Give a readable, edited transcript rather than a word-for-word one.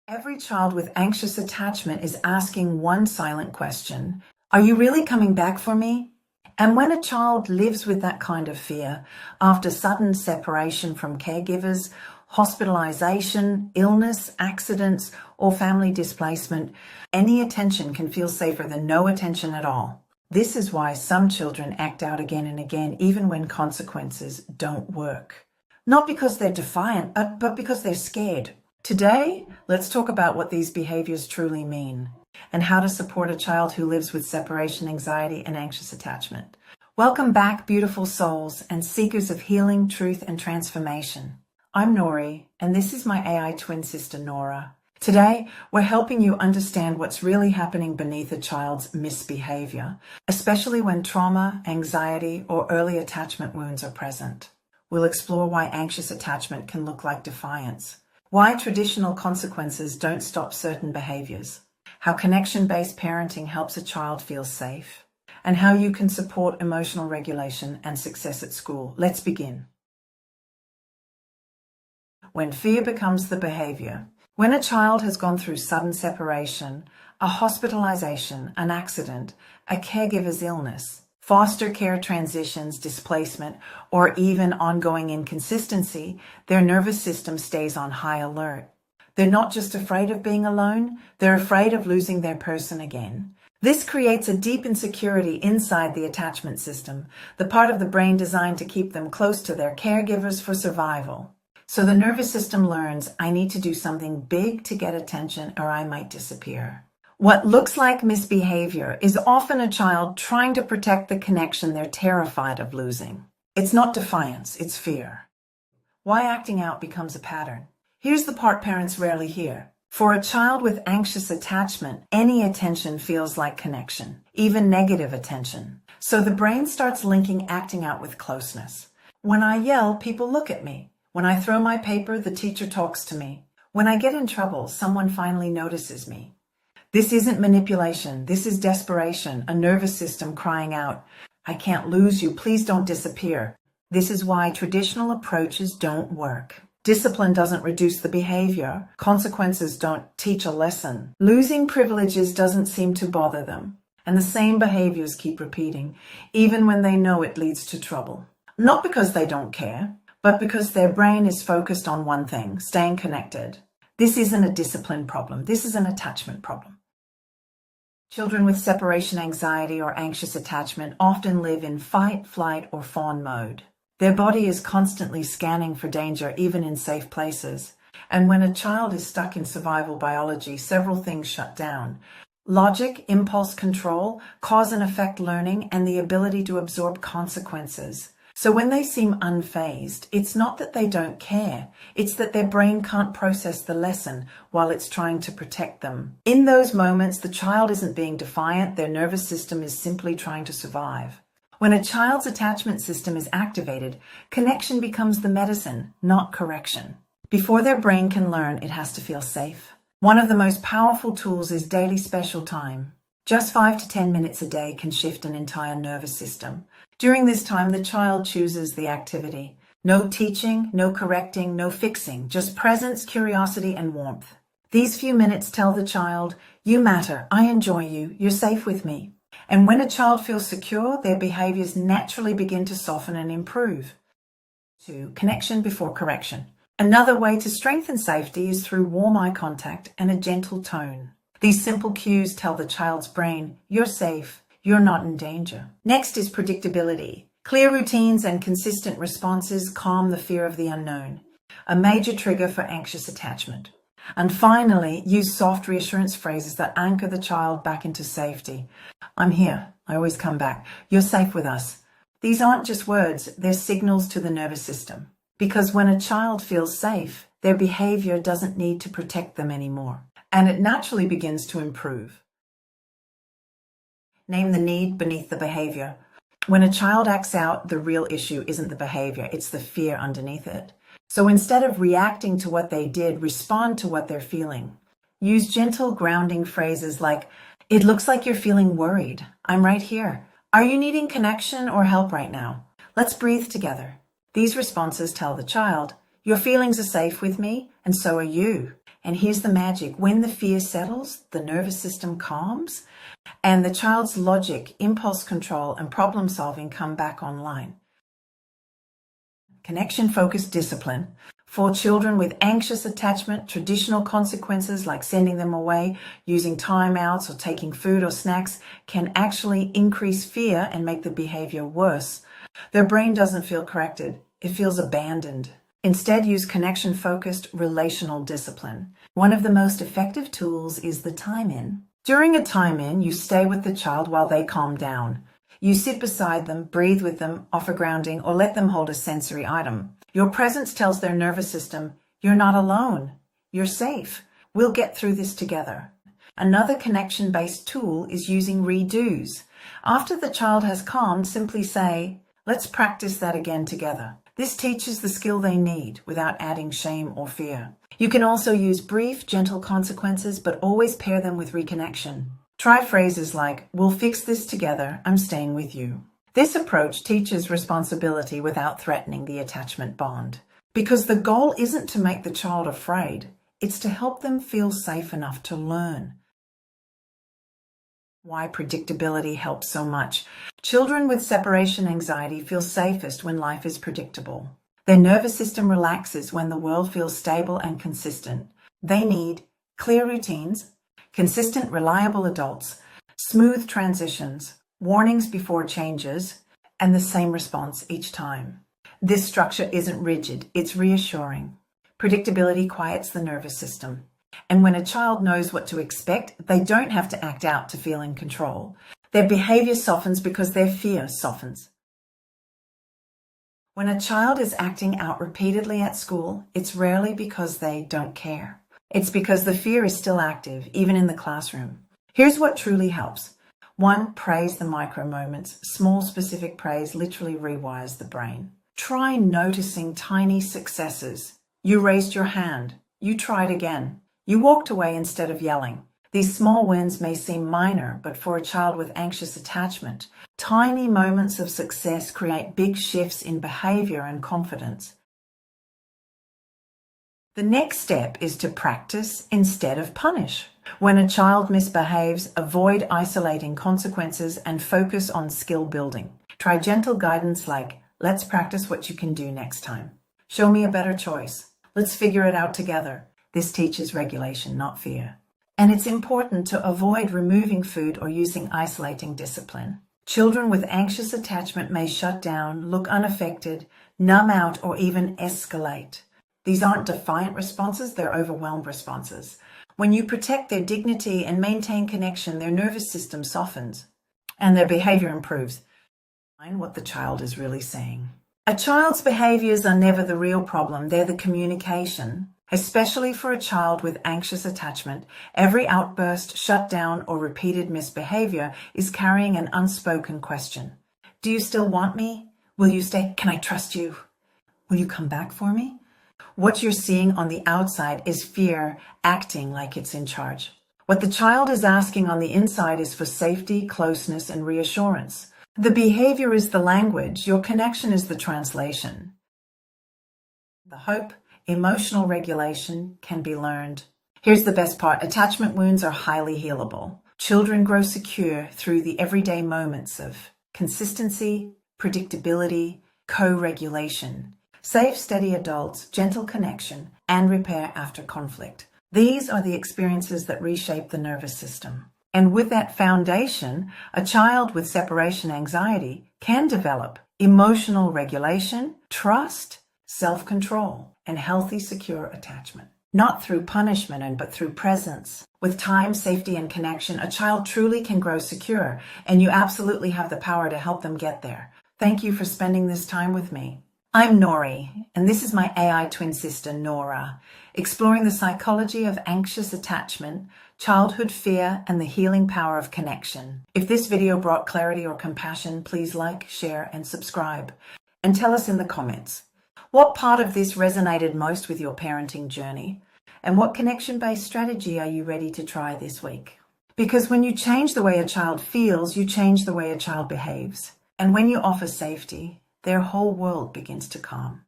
Every child with anxious attachment is asking one silent question: are you really coming back for me? And when a child lives with that kind of fear, after sudden separation from caregivers, hospitalization, illness, accidents, or family displacement, any attention can feel safer than no attention at all. This is why some children act out again and again, even when consequences don't work. Not because they're defiant, but because they're scared. Today, let's talk about what these behaviors truly mean and how to support a child who lives with separation anxiety and anxious attachment. Welcome back, beautiful souls and seekers of healing, truth, and transformation. I'm Nori, and this is my AI twin sister, Nora. Today, we're helping you understand what's really happening beneath a child's misbehavior, especially when trauma, anxiety, or early attachment wounds are present. We'll explore why anxious attachment can look like defiance, why traditional consequences don't stop certain behaviors, how connection-based parenting helps a child feel safe, and how you can support emotional regulation and success at school. Let's begin. When fear becomes the behavior. When a child has gone through sudden separation, a hospitalization, an accident, a caregiver's illness, foster care transitions, displacement, or even ongoing inconsistency, their nervous system stays on high alert. They're not just afraid of being alone, they're afraid of losing their person again. This creates a deep insecurity inside the attachment system, the part of the brain designed to keep them close to their caregivers for survival. So the nervous system learns, I need to do something big to get attention or I might disappear. What looks like misbehavior is often a child trying to protect the connection they're terrified of losing. It's not defiance, it's fear. Why acting out becomes a pattern. Here's the part parents rarely hear. For a child with anxious attachment, any attention feels like connection, even negative attention. So the brain starts linking acting out with closeness. When I yell, people look at me. When I throw my paper, the teacher talks to me. When I get in trouble, someone finally notices me. This isn't manipulation. This is desperation, a nervous system crying out, I can't lose you. Please don't disappear. This is why traditional approaches don't work. Discipline doesn't reduce the behavior. Consequences don't teach a lesson. Losing privileges doesn't seem to bother them. And the same behaviors keep repeating, even when they know it leads to trouble. Not because they don't care, but because their brain is focused on one thing, staying connected. This isn't a discipline problem. This is an attachment problem. Children with separation anxiety or anxious attachment often live in fight, flight, or fawn mode. Their body is constantly scanning for danger, even in safe places. And when a child is stuck in survival biology, several things shut down. Logic, impulse control, cause and effect learning, and the ability to absorb consequences. So when they seem unfazed, it's not that they don't care, it's that their brain can't process the lesson while it's trying to protect them. In those moments, the child isn't being defiant, their nervous system is simply trying to survive. When a child's attachment system is activated, connection becomes the medicine, not correction. Before their brain can learn, it has to feel safe. One of the most powerful tools is daily special time. Just 5 to 10 minutes a day can shift an entire nervous system. During this time, the child chooses the activity. No teaching, no correcting, no fixing, just presence, curiosity, and warmth. These few minutes tell the child, you matter, I enjoy you, you're safe with me. And when a child feels secure, their behaviors naturally begin to soften and improve. 2. Connection before correction. Another way to strengthen safety is through warm eye contact and a gentle tone. These simple cues tell the child's brain, you're safe, you're not in danger. Next is predictability. Clear routines and consistent responses calm the fear of the unknown, a major trigger for anxious attachment. And finally, use soft reassurance phrases that anchor the child back into safety. I'm here. I always come back. You're safe with us. These aren't just words, they're signals to the nervous system. Because when a child feels safe, their behavior doesn't need to protect them anymore, and it naturally begins to improve. Name the need beneath the behavior. When a child acts out, the real issue isn't the behavior, it's the fear underneath it. So instead of reacting to what they did, respond to what they're feeling. Use gentle, grounding phrases like, it looks like you're feeling worried. I'm right here. Are you needing connection or help right now? Let's breathe together. These responses tell the child, your feelings are safe with me, and so are you. And here's the magic. When the fear settles, the nervous system calms, and the child's logic, impulse control, and problem solving come back online. Connection-focused discipline. For children with anxious attachment, traditional consequences like sending them away, using timeouts, or taking food or snacks can actually increase fear and make the behavior worse. Their brain doesn't feel corrected. It feels abandoned. Instead, use connection-focused relational discipline. One of the most effective tools is the time-in. During a time-in, you stay with the child while they calm down. You sit beside them, breathe with them, offer grounding, or let them hold a sensory item. Your presence tells their nervous system, you're not alone. You're safe. We'll get through this together. Another connection-based tool is using redos. After the child has calmed, simply say, let's practice that again together. This teaches the skill they need without adding shame or fear. You can also use brief, gentle consequences, but always pair them with reconnection. Try phrases like, we'll fix this together, I'm staying with you. This approach teaches responsibility without threatening the attachment bond. Because the goal isn't to make the child afraid, it's to help them feel safe enough to learn. Why predictability helps so much. Children with separation anxiety feel safest when life is predictable. Their nervous system relaxes when the world feels stable and consistent. They need clear routines, consistent, reliable adults, smooth transitions, warnings before changes, and the same response each time. This structure isn't rigid, it's reassuring. Predictability quiets the nervous system. And when a child knows what to expect, they don't have to act out to feel in control. Their behavior softens because their fear softens. When a child is acting out repeatedly at school, it's rarely because they don't care. It's because the fear is still active, even in the classroom. Here's what truly helps. 1, praise the micro moments. Small, specific praise literally rewires the brain. Try noticing tiny successes. You raised your hand. You tried again. You walked away instead of yelling. These small wins may seem minor, but for a child with anxious attachment, tiny moments of success create big shifts in behavior and confidence. The next step is to practice instead of punish. When a child misbehaves, avoid isolating consequences and focus on skill building. Try gentle guidance like, let's practice what you can do next time. Show me a better choice. Let's figure it out together. This teaches regulation, not fear. And it's important to avoid removing food or using isolating discipline. Children with anxious attachment may shut down, look unaffected, numb out, or even escalate. These aren't defiant responses, they're overwhelmed responses. When you protect their dignity and maintain connection, their nervous system softens and their behavior improves. Find what the child is really saying. A child's behaviors are never the real problem, they're the communication. Especially for a child with anxious attachment, every outburst, shutdown, or repeated misbehavior is carrying an unspoken question. Do you still want me? Will you stay? Can I trust you? Will you come back for me? What you're seeing on the outside is fear acting like it's in charge. What the child is asking on the inside is for safety, closeness, and reassurance. The behavior is the language. Your connection is the translation. The hope, emotional regulation can be learned. Here's the best part. Attachment wounds are highly healable. Children grow secure through the everyday moments of consistency, predictability, co-regulation. Safe, steady adults, gentle connection, and repair after conflict. These are the experiences that reshape the nervous system. And with that foundation, a child with separation anxiety can develop emotional regulation, trust, self-control, and healthy, secure attachment. Not through punishment, but through presence. With time, safety, and connection, a child truly can grow secure, and you absolutely have the power to help them get there. Thank you for spending this time with me. I'm Nori, and this is my AI twin sister, Nora, exploring the psychology of anxious attachment, childhood fear, and the healing power of connection. If this video brought clarity or compassion, please like, share, and subscribe. And tell us in the comments, what part of this resonated most with your parenting journey? And what connection-based strategy are you ready to try this week? Because when you change the way a child feels, you change the way a child behaves. And when you offer safety, their whole world begins to calm.